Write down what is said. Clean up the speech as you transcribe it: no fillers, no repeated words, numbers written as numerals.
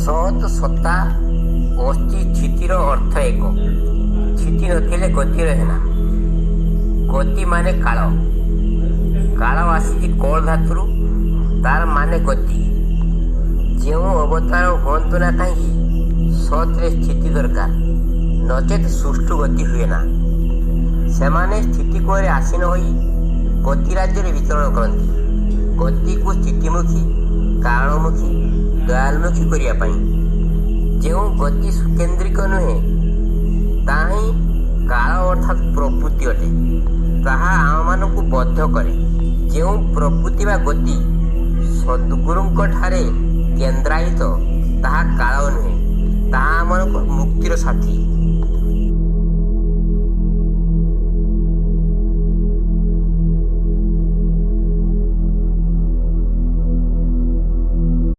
ସତ୍ ସତ୍ତା ଅସ୍ତି ସ୍ଥିତିର ଅର୍ଥ ଏକ। ସ୍ଥିତି ନଥିଲେ ଗତି ରହେ ନା। ଗତି ମାନେ କାଳ। କାଳ ଆସିଛି କଳ ଧାତୁରୁ, ତାର ମାନେ ଗତି। ଯେଉଁ ଅବତାର ହୁଅନ୍ତୁ ନା କାହିଁକି ସତ୍ରେ ସ୍ଥିତି ଦରକାର, ନଚେତ୍ ସୁଷ୍ଠୁ ଗତି ହୁଏ ନା। ସେମାନେ ସ୍ଥିତି କୋଳରେ ଆସୀନ ହୋଇ ଗତି ରାଜ୍ୟରେ ବିଚରଣ କରନ୍ତି। ଗତିକୁ ସ୍ଥିତିମୁଖୀ, କାରଣମୁଖୀ, ଦୟାଳମୁଖୀ କରିବା ପାଇଁ। ଯେଉଁ ଗତି ସୁକେନ୍ଦ୍ରିକ ନୁହେଁ, ତାହା ହିଁ କାଳ ଅର୍ଥାତ୍ ପ୍ରବୃତ୍ତି ଅଟେ। ତାହା ଆମମାନଙ୍କୁ ବଦ୍ଧ କରେ। ଯେଉଁ ପ୍ରବୃତ୍ତି ବା ଗତି ସଦ୍ଗୁରୁଙ୍କ ଠାରେ କେନ୍ଦ୍ରାୟିତ, ତାହା କାଳ ନୁହେଁ, ତାହା ଆମମାନଙ୍କ ମୁକ୍ତିର ସାଥୀ।